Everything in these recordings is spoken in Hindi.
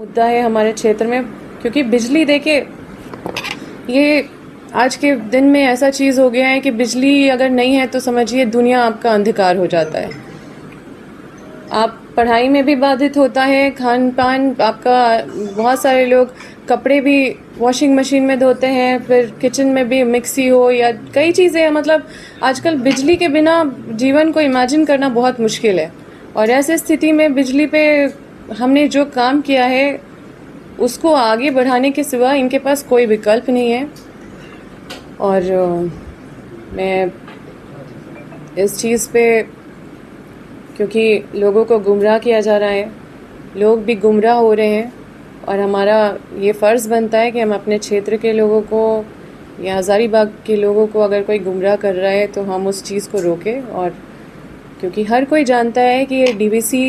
मुद्दा है हमारे क्षेत्र में, क्योंकि बिजली देखिए ये आज के दिन में ऐसा चीज़ हो गया है कि बिजली अगर नहीं है तो समझिए दुनिया आपका अंधकार हो जाता है। आप पढ़ाई में भी बाधित होता है, खान पान आपका, बहुत सारे लोग कपड़े भी वॉशिंग मशीन में धोते हैं, फिर किचन में भी मिक्सी हो या कई चीज़ें हैं। मतलब आजकल बिजली के बिना जीवन को इमेजिन करना बहुत मुश्किल है। और ऐसी स्थिति में बिजली पे हमने जो काम किया है उसको आगे बढ़ाने के सिवा इनके पास कोई विकल्प नहीं है। और मैं इस चीज़ पे, क्योंकि लोगों को गुमराह किया जा रहा है, लोग भी गुमराह हो रहे हैं, और हमारा ये फ़र्ज़ बनता है कि हम अपने क्षेत्र के लोगों को या हज़ारीबाग के लोगों को अगर कोई गुमराह कर रहा है तो हम उस चीज़ को रोकें। और क्योंकि हर कोई जानता है कि ये डीवीसी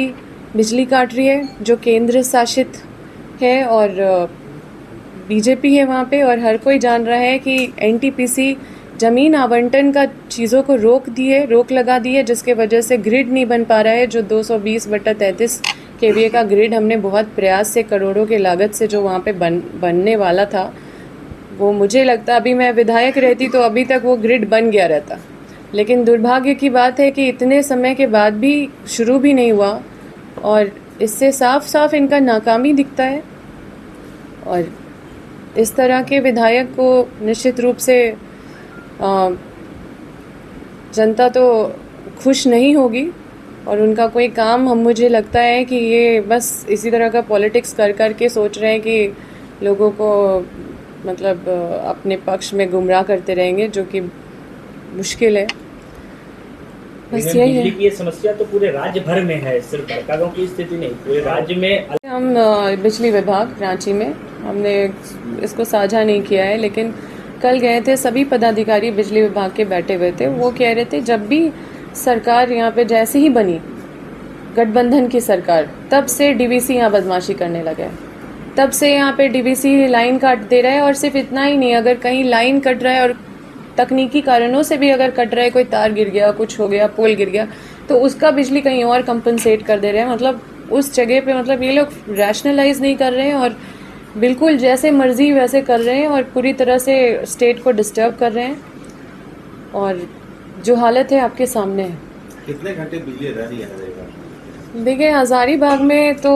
बिजली काट रही है जो केंद्र शासित है और बीजेपी है वहाँ पे, और हर कोई जान रहा है कि एनटीपीसी ज़मीन आवंटन का चीज़ों को रोक लगा दी है, जिसके वजह से ग्रिड नहीं बन पा रहा है। जो 220/33 केवीए का ग्रिड हमने बहुत प्रयास से करोड़ों के लागत से जो वहाँ पे बनने वाला था, वो मुझे लगता अभी मैं विधायक रहती तो अभी तक वो ग्रिड बन गया रहता। लेकिन दुर्भाग्य की बात है कि इतने समय के बाद भी शुरू भी नहीं हुआ, और इससे साफ साफ इनका नाकामी दिखता है। और इस तरह के विधायक को निश्चित रूप से जनता तो खुश नहीं होगी, और उनका कोई काम मुझे लगता है कि ये बस इसी तरह का पॉलिटिक्स कर के सोच रहे हैं कि लोगों को मतलब अपने पक्ष में गुमराह करते रहेंगे, जो कि मुश्किल है। बस यही है। बिजली की ये समस्या तो पूरे राज्य भर में है, सिर्फ बड़कागांव की स्थिति नहीं, पूरे राज्य में। हम बिजली विभाग रांची में हमने इसको साझा नहीं किया है, लेकिन कल गए थे, सभी पदाधिकारी बिजली विभाग के बैठे हुए थे। वो कह रहे थे जब भी सरकार यहाँ पे जैसे ही बनी गठबंधन की सरकार, तब से डीवीसी यहाँ बदमाशी करने लगा है। तब से यहाँ पे डीवीसी लाइन काट दे रहा है, और सिर्फ इतना ही नहीं, अगर कहीं लाइन कट रहा है और तकनीकी कारणों से भी अगर कट रहा है, कोई तार गिर गया, कुछ हो गया, पोल गिर गया, तो उसका बिजली कहीं और कंपनसेट कर दे रहे हैं। मतलब उस जगह पे मतलब ये लोग रैशनलाइज नहीं कर रहे हैं और बिल्कुल जैसे मर्जी वैसे कर रहे हैं, और पूरी तरह से स्टेट को डिस्टर्ब कर रहे हैं। और जो हालत है आपके सामने है। कितने घंटे बिजली रह रही है? देखिए हज़ारीबाग में तो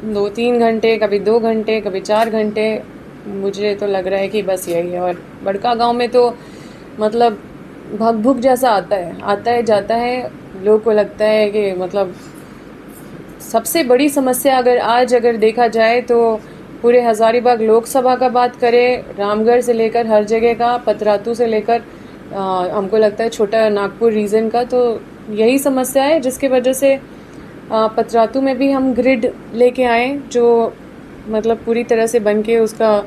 2-3 घंटे, कभी 2 घंटे, कभी 4 घंटे, मुझे तो लग रहा है कि बस यही है। और बड़कागांव में तो मतलब भग जैसा आता है जाता है। लोगों को लगता है कि मतलब सबसे बड़ी समस्या अगर देखा जाए तो पूरे हज़ारीबाग लोकसभा का बात करें, रामगढ़ से लेकर हर जगह का, पतरातू से लेकर हमको लगता है छोटा नागपुर रीजन का, तो यही समस्या है, जिसके वजह से पतरातू में भी हम ग्रिड लेके आए, जो मतलब पूरी तरह से बन के उसका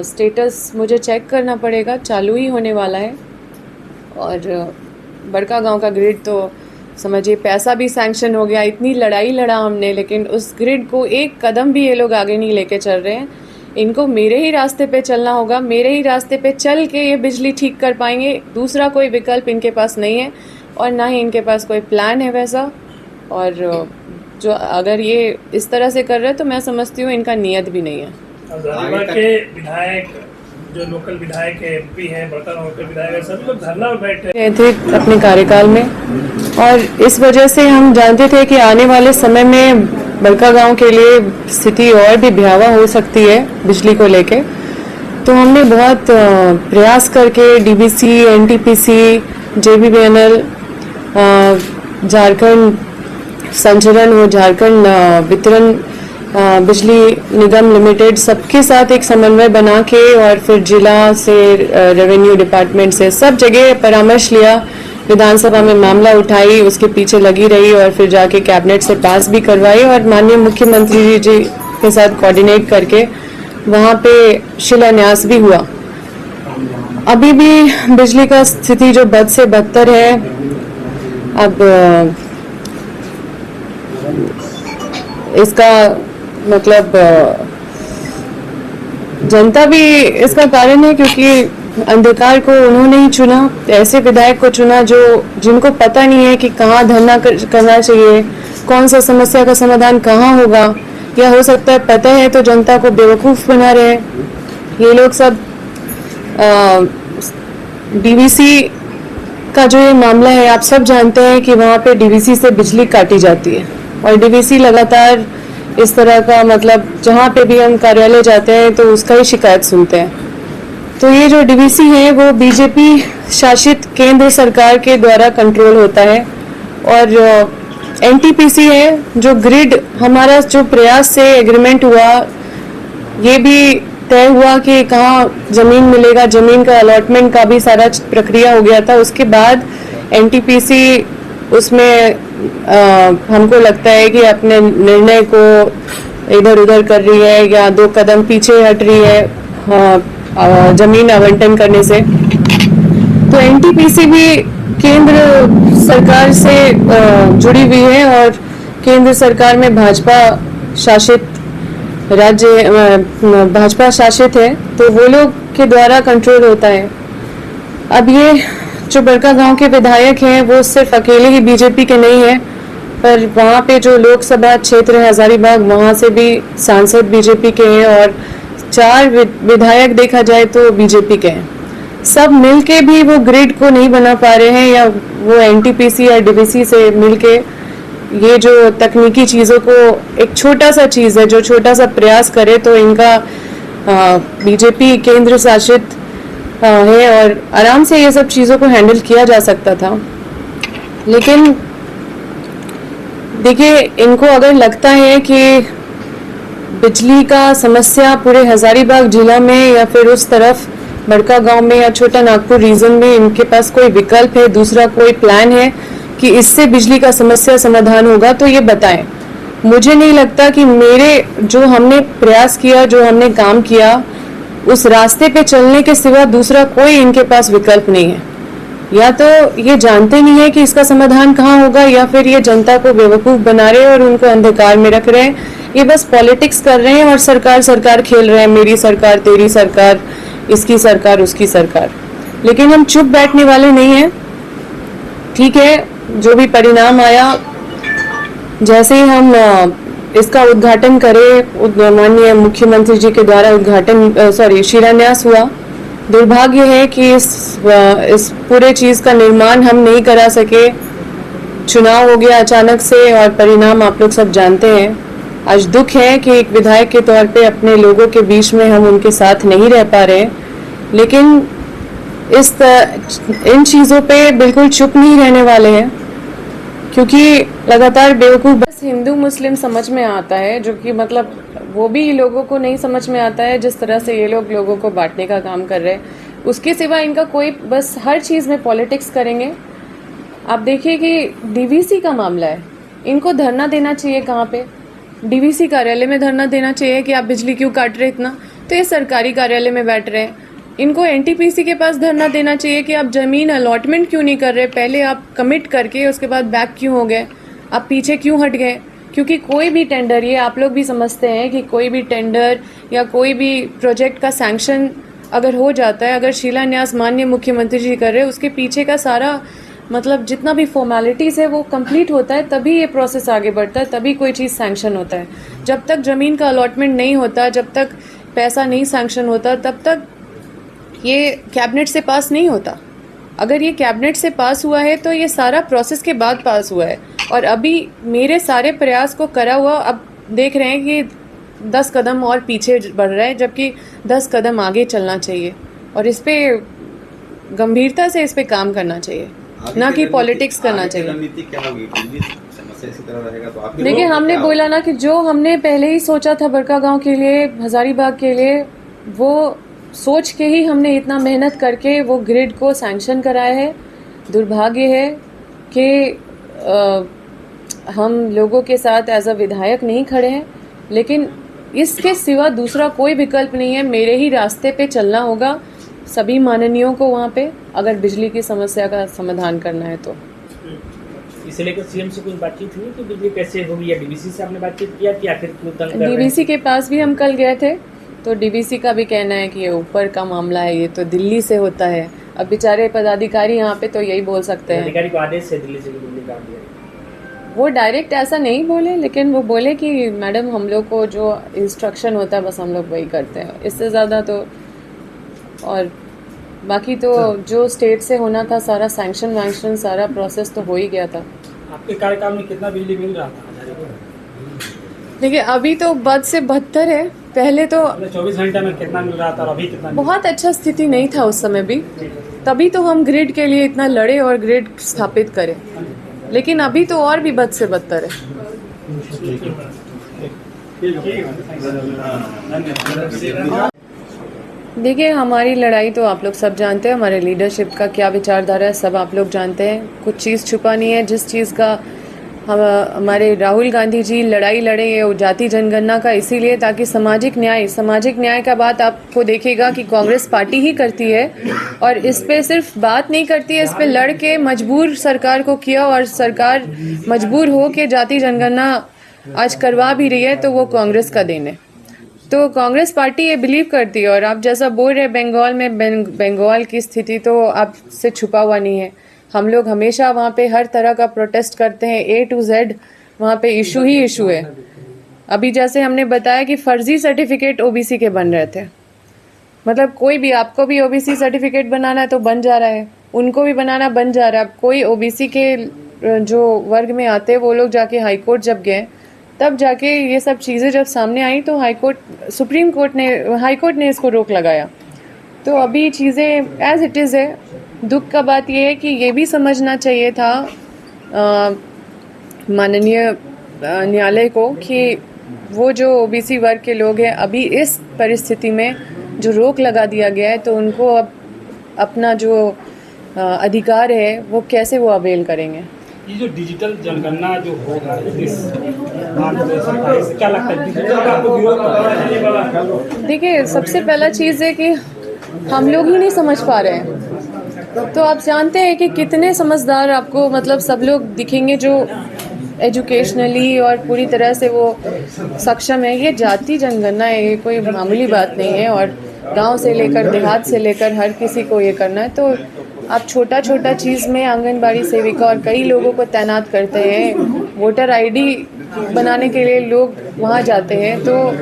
स्टेटस मुझे चेक करना पड़ेगा, चालू ही होने वाला है। और बड़कागांव का ग्रिड तो समझिए पैसा भी सैंक्शन हो गया, इतनी लड़ाई लड़ा हमने, लेकिन उस ग्रिड को एक कदम भी ये लोग आगे नहीं लेके चल रहे हैं। इनको मेरे ही रास्ते पे चलना होगा, मेरे ही रास्ते पे चल के ये बिजली ठीक कर पाएंगे। दूसरा कोई विकल्प इनके पास नहीं है, और ना ही इनके पास कोई प्लान है वैसा। और जो अगर ये इस तरह से कर रहे हैं तो मैं समझती हूँ इनका नियत भी नहीं है। हज़ारीबाग के विधायक, जो लोकल विधायक है, एमपी हैं, बड़कागांव के विधायक, सभी लोग धरना में बैठे गए थे अपने कार्यकाल में, और इस वजह से हम जानते थे कि आने वाले समय में बड़कागांव के लिए स्थिति और भी भयावह हो सकती है बिजली को लेके। तो हमने बहुत प्रयास करके डीवीसी, एनटीपीसी, जेबीवीएनएल, झारखंड संचरण हो, झारखंड वितरण बिजली निगम लिमिटेड, सबके साथ एक समन्वय बना के, और फिर जिला से, रेवेन्यू डिपार्टमेंट से, सब जगह परामर्श लिया, विधानसभा में मामला उठाई, उसके पीछे लगी रही, और फिर जाके कैबिनेट से पास भी करवाई, और माननीय मुख्यमंत्री जी के साथ कोऑर्डिनेट करके वहाँ पे शिलान्यास भी हुआ। अभी भी बिजली का स्थिति जो बद से बदतर है। अब इसका मतलब जनता भी इसका कारण है, क्योंकि अंधकार को उन्होंने ही चुना, ऐसे विधायक को चुना जिनको पता नहीं है कि कहाँ धरना करना चाहिए, कौन सा समस्या का समाधान कहाँ होगा। या हो सकता है पता है तो जनता को बेवकूफ़ बना रहे हैं। ये लोग सब डीवीसी का जो ये मामला है, आप सब जानते हैं कि वहाँ पे डीवीसी से बिजली काटी जाती है और डीवीसी लगातार इस तरह का, मतलब जहाँ पे भी हम कार्यालय जाते हैं तो उसका ही शिकायत सुनते हैं। तो ये जो डीवीसी है वो बीजेपी शासित केंद्र सरकार के द्वारा कंट्रोल होता है और एनटीपीसी है जो ग्रिड, हमारा जो प्रयास से एग्रीमेंट हुआ, ये भी तय हुआ कि कहाँ जमीन मिलेगा, जमीन का अलॉटमेंट का भी सारा प्रक्रिया हो गया था। उसके बाद एनटीपीसी उसमें हमको लगता है कि अपने निर्णय को इधर उधर कर रही है या 2 कदम पीछे हट रही है जमीन आवंटन करने से। तो एनटीपीसी भी केंद्र सरकार से जुड़ी हुई है और केंद्र सरकार में भाजपा शासित भाजपा शासित है, तो वो लोग के द्वारा कंट्रोल होता है। अब ये जो बड़कागांव के विधायक हैं वो सिर्फ अकेले ही बीजेपी के नहीं हैं, पर वहाँ पे जो लोकसभा क्षेत्र है हजारीबाग, वहाँ से भी सांसद बीजेपी के हैं और 4 विधायक देखा जाए तो बीजेपी के हैं। सब मिलके भी वो ग्रिड को नहीं बना पा रहे हैं, या वो एनटीपीसी या डीवीसी से मिलके ये जो तकनीकी चीज़ों को, एक छोटा सा चीज़ है जो छोटा सा प्रयास करे तो इनका बीजेपी केंद्र शासित है और आराम से ये सब चीज़ों को हैंडल किया जा सकता था। लेकिन देखिए, इनको अगर लगता है कि बिजली का समस्या पूरे हजारीबाग जिला में या फिर उस तरफ बड़कागांव में या छोटा नागपुर रीजन में इनके पास कोई विकल्प है, दूसरा कोई प्लान है कि इससे बिजली का समस्या समाधान होगा, तो ये बताएं। मुझे नहीं लगता कि मेरे जो हमने प्रयास किया, जो हमने काम किया, उस रास्ते पे चलने के सिवा दूसरा कोई इनके पास विकल्प नहीं है। या तो ये जानते नहीं है कि इसका समाधान कहाँ होगा, या फिर ये जनता को बेवकूफ़ बना रहे हैं और उनको अंधकार में रख रहे हैं। ये बस पॉलिटिक्स कर रहे हैं और सरकार सरकार खेल रहे हैं, मेरी सरकार, तेरी सरकार, इसकी सरकार, उसकी सरकार। लेकिन हम चुप बैठने वाले नहीं हैं। ठीक है, जो भी परिणाम आया, जैसे ही हम इसका उद्घाटन करें, माननीय मुख्यमंत्री जी के द्वारा शिलान्यास हुआ। दुर्भाग्य है कि इस पूरे चीज़ का निर्माण हम नहीं करा सके। चुनाव हो गया अचानक से और परिणाम आप लोग सब जानते हैं। आज दुख है कि एक विधायक के तौर पे अपने लोगों के बीच में हम उनके साथ नहीं रह पा रहे, लेकिन इन चीज़ों पे बिल्कुल चुप नहीं रहने वाले हैं, क्योंकि लगातार बेवकूफ़ बस हिंदू मुस्लिम समझ में आता है, जो कि मतलब वो भी लोगों को नहीं समझ में आता है जिस तरह से ये लोग लोगों को बांटने का काम कर रहे हैं। उसके सिवा इनका कोई, बस हर चीज़ में पॉलिटिक्स करेंगे। आप देखिए कि डीवीसी का मामला है, इनको धरना देना चाहिए। कहाँ पे? डीवीसी कार्यालय में धरना देना चाहिए कि आप बिजली क्यों काट रहे इतना। तो ये सरकारी कार्यालय में बैठ रहे हैं। इनको एनटीपीसी के पास धरना देना चाहिए कि आप जमीन अलॉटमेंट क्यों नहीं कर रहे, पहले आप कमिट करके उसके बाद बैक क्यों हो गए, आप पीछे क्यों हट गए। क्योंकि कोई भी टेंडर, ये आप लोग भी समझते हैं कि कोई भी टेंडर या कोई भी प्रोजेक्ट का सैंक्शन अगर हो जाता है, अगर शिलान्यास माननीय मुख्यमंत्री जी कर रहे हैं, उसके पीछे का सारा मतलब जितना भी फॉर्मेलिटीज़ है वो कंप्लीट होता है, तभी ये प्रोसेस आगे बढ़ता है, तभी कोई चीज़ सैंक्शन होता है। जब तक ज़मीन का अलॉटमेंट नहीं होता, जब तक पैसा नहीं सैंक्शन होता, तब तक ये कैबिनेट से पास नहीं होता। अगर ये कैबिनेट से पास हुआ है तो ये सारा प्रोसेस के बाद पास हुआ है, और अभी मेरे सारे प्रयास को करा हुआ अब देख रहे हैं कि 10 कदम और पीछे बढ़ रहा है, जबकि 10 कदम आगे चलना चाहिए। और इस पे गंभीरता से इस पे काम करना चाहिए, ना कि पॉलिटिक्स करना चाहिए। रणनीति क्या होगी? समस्या इसी तरह रहेगा तो आप देखिए, हमने बोला ना कि जो हमने पहले ही सोचा था बड़कागांव के लिए, हजारीबाग के लिए, वो सोच के ही हमने इतना मेहनत करके वो ग्रिड को सैंक्शन कराया है। दुर्भाग्य है कि हम लोगों के साथ एज अ विधायक नहीं खड़े हैं, लेकिन इसके सिवा दूसरा कोई विकल्प नहीं है। मेरे ही रास्ते पे चलना होगा सभी माननीयों को वहाँ पे, अगर बिजली की समस्या का समाधान करना है तो। इसे लेकर सीएम से कुछ बातचीत हुई कि बिजली कैसे होगी, या डीवीसी से आपने बातचीत किया कि आखिर क्यों तंग कर रहे हैं? डीवीसी के पास भी हम कल गए थे, तो डीवीसी का भी कहना है कि ये ऊपर का मामला है, ये तो दिल्ली से होता है। अब बेचारे पदाधिकारी यहाँ पे तो यही बोल सकते हैं। अधिकारी को आदेश है दिल्ली से बिजली काट दिया। वो डायरेक्ट ऐसा नहीं बोले, लेकिन वो बोले कि मैडम हम लोग को जो इंस्ट्रक्शन होता है बस हम लोग वही करते हैं, इससे ज़्यादा तो। और बाकी तो जो स्टेट से होना था सारा सैंक्शन वैंक्शन सारा प्रोसेस तो हो ही गया था। आपके कार्यकाल में कितना बिजली मिल रहा था हजारे को? देखिए अभी तो बद से बदतर है, पहले तो 24 घंटे में कितना मिल रहा था और अभी कितना मिल रहा बहुत अच्छा स्थिति नहीं था उस समय भी, तभी तो हम ग्रिड के लिए इतना लड़े और ग्रिड स्थापित करें, लेकिन अभी तो और भी बद से बदतर है। देखिए हमारी लड़ाई तो आप लोग सब जानते हैं, हमारे लीडरशिप का क्या विचारधारा है सब आप लोग जानते हैं, कुछ चीज़ छुपा नहीं है। जिस चीज़ का हमारे राहुल गांधी जी लड़ाई लड़े ये जाति जनगणना का, इसीलिए ताकि सामाजिक न्याय का बात आपको देखिएगा कि कांग्रेस पार्टी ही करती है, और इस पे सिर्फ बात नहीं करती है, इस पे लड़ के मजबूर सरकार को किया, और सरकार मजबूर हो के जाति जनगणना आज करवा भी रही है, तो वो कांग्रेस का देन है। तो कांग्रेस पार्टी ये बिलीव करती है, और आप जैसा बोल रहे बंगाल में, बंगाल की स्थिति तो आपसे छुपा हुआ नहीं है। हम लोग हमेशा वहाँ पे हर तरह का प्रोटेस्ट करते हैं, A to Z वहाँ पे इशू ही इशू है। अभी जैसे हमने बताया कि फर्जी सर्टिफिकेट OBC के बन रहे थे, मतलब कोई भी, आपको भी OBC सर्टिफिकेट बनाना है तो बन जा रहा है, उनको भी बनाना बन जा रहा है। अब कोई OBC के जो वर्ग में आते हैं वो लोग जाके हाई कोर्ट जब गए, तब जाके ये सब चीज़ें जब सामने आई तो हाई कोर्ट ने इसको रोक लगाया। तो अभी चीज़ें एज इट इज़ है। दुख का बात यह है कि ये भी समझना चाहिए था माननीय न्यायालय को कि वो जो OBC वर्ग के लोग हैं अभी इस परिस्थिति में जो रोक लगा दिया गया है, तो उनको अब अपना जो अधिकार है वो कैसे वो अवेल करेंगे। ये जो डिजिटल जनगणना जो होगा इस सरकार से क्या लगता है डिजिटल का आपको विरोध करना है? देखिए सबसे पहला चीज़ है कि हम लोग ही नहीं समझ पा रहे हैं, तो आप जानते हैं कि कितने समझदार आपको मतलब सब लोग दिखेंगे जो एजुकेशनली और पूरी तरह से वो सक्षम है। ये जाति जनगणना है, ये कोई मामूली बात नहीं है, और गांव से लेकर देहात से लेकर हर किसी को ये करना है। तो आप छोटा छोटा चीज़ में आंगनबाड़ी सेविका और कई लोगों को तैनात करते हैं, वोटर ID बनाने के लिए लोग वहाँ जाते हैं, तो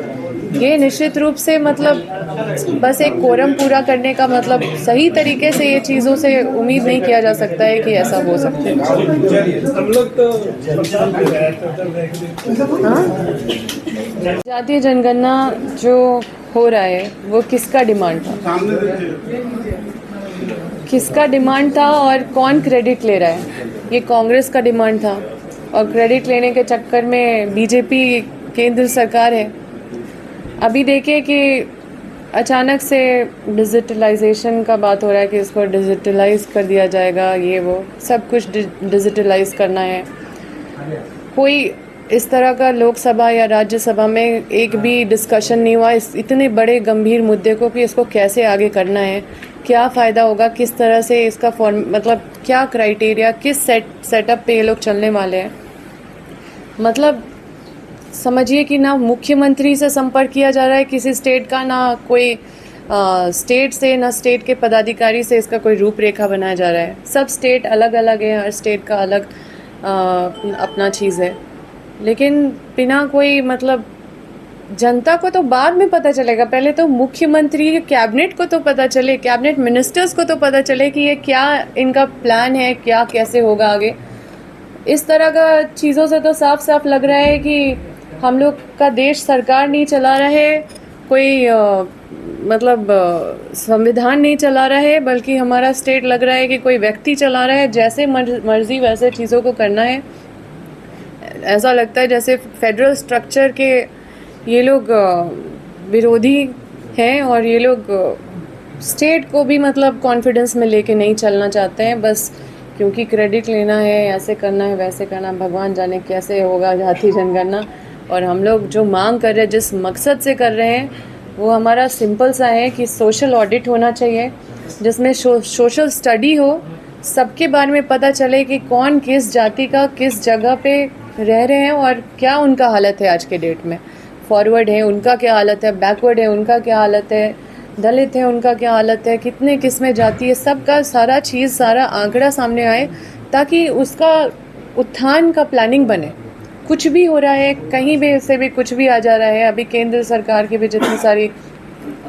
ये निश्चित रूप से मतलब बस एक कोरम पूरा करने का मतलब सही तरीके से ये चीज़ों से उम्मीद नहीं किया जा सकता है कि ऐसा हो सकता है। हम लोग तो जातीय जनगणना जो हो रहा है वो किसका डिमांड था, किसका डिमांड था और कौन क्रेडिट ले रहा है? ये कांग्रेस का डिमांड था, और क्रेडिट लेने के चक्कर में BJP केंद्र सरकार है। अभी देखिए कि अचानक से डिजिटलाइजेशन का बात हो रहा है कि इसको डिजिटलाइज कर दिया जाएगा, ये वो सब कुछ डिजिटलाइज करना है। कोई इस तरह का लोकसभा या राज्यसभा में एक भी डिस्कशन नहीं हुआ इस इतने बड़े गंभीर मुद्दे को कि इसको कैसे आगे करना है, क्या फ़ायदा होगा, किस तरह से इसका मतलब क्या क्राइटेरिया, किस सेटअप पे ये लोग चलने वाले हैं। मतलब समझिए कि ना मुख्यमंत्री से संपर्क किया जा रहा है किसी स्टेट का, ना कोई स्टेट से, ना स्टेट के पदाधिकारी से इसका कोई रूपरेखा बनाया जा रहा है। सब स्टेट अलग अलग है, हर स्टेट का अलग अपना चीज़ है, लेकिन बिना कोई मतलब जनता को तो बाद में पता चलेगा, पहले तो मुख्यमंत्री कैबिनेट को तो पता चले, कैबिनेट मिनिस्टर्स को तो पता चले कि ये क्या इनका प्लान है, क्या कैसे होगा आगे। इस तरह का चीज़ों से तो साफ साफ लग रहा है कि हम लोग का देश सरकार नहीं चला रहा है, कोई मतलब संविधान नहीं चला रहा है, बल्कि हमारा स्टेट लग रहा है कि कोई व्यक्ति चला रहा है, जैसे मर्जी वैसे चीज़ों को करना है। ऐसा लगता है जैसे फेडरल स्ट्रक्चर के ये लोग विरोधी हैं, और ये लोग स्टेट को भी मतलब कॉन्फिडेंस में लेके नहीं चलना चाहते हैं, बस क्योंकि क्रेडिट लेना है, ऐसे करना है, वैसे करना, भगवान जाने कैसे होगा जाति जनगणना। और हम लोग जो मांग कर रहे हैं, जिस मकसद से कर रहे हैं, वो हमारा सिंपल सा है कि सोशल ऑडिट होना चाहिए, जिसमें सोशल स्टडी हो, सबके बारे में पता चले कि कौन किस जाति का किस जगह पे रह रहे हैं और क्या उनका हालत है आज के डेट में। फॉरवर्ड है उनका क्या हालत है, बैकवर्ड है उनका क्या हालत है, दलित है उनका क्या हालत है, कितने किस्में जाती है, सबका सारा चीज़, सारा आंकड़ा सामने आए, ताकि उत्थान का प्लानिंग बने। कुछ भी हो रहा है, कहीं भी से भी कुछ भी आ जा रहा है। अभी केंद्र सरकार की भी जितनी सारी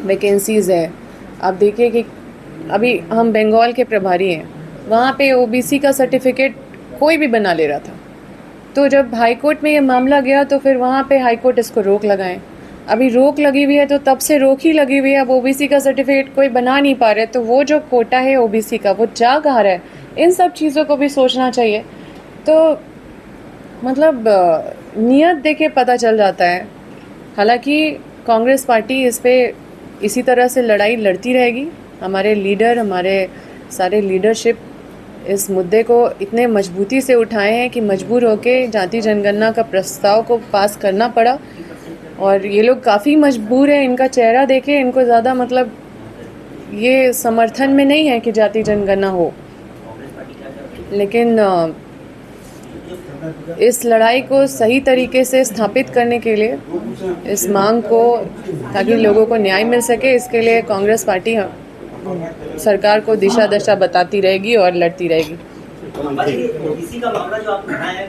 वैकेंसीज़ है, आप देखिए कि अभी हम बंगाल के प्रभारी हैं, वहाँ पे ओबीसी का सर्टिफिकेट कोई भी बना ले रहा था। तो जब हाई कोर्ट में ये मामला गया तो फिर वहाँ पे हाई कोर्ट इसको रोक लगाए। अभी रोक लगी हुई है तो तब से रोक ही लगी हुई है। अब ओबीसी का सर्टिफिकेट कोई बना नहीं पा रहे, तो वो जो कोटा है ओबीसी का वो जा कहाँ रहा है, इन सब चीज़ों को भी सोचना चाहिए। तो मतलब नियत देखे पता चल जाता है। हालांकि कांग्रेस पार्टी इस पे इसी तरह से लड़ाई लड़ती रहेगी। हमारे लीडर, हमारे सारे लीडरशिप इस मुद्दे को इतने मजबूती से उठाए हैं कि मजबूर होके जाति जनगणना का प्रस्ताव को पास करना पड़ा। और ये लोग काफ़ी मजबूर हैं, इनका चेहरा देखे, इनको ज़्यादा मतलब ये समर्थन में नहीं है कि जाति जनगणना हो। लेकिन इस लड़ाई को सही तरीके से स्थापित करने के लिए, इस मांग को, ताकि लोगों को न्याय मिल सके, इसके लिए कांग्रेस पार्टी सरकार को दिशा दशा बताती रहेगी और लड़ती रहेगी। ओबीसी का मामला जो आप उठाए हैं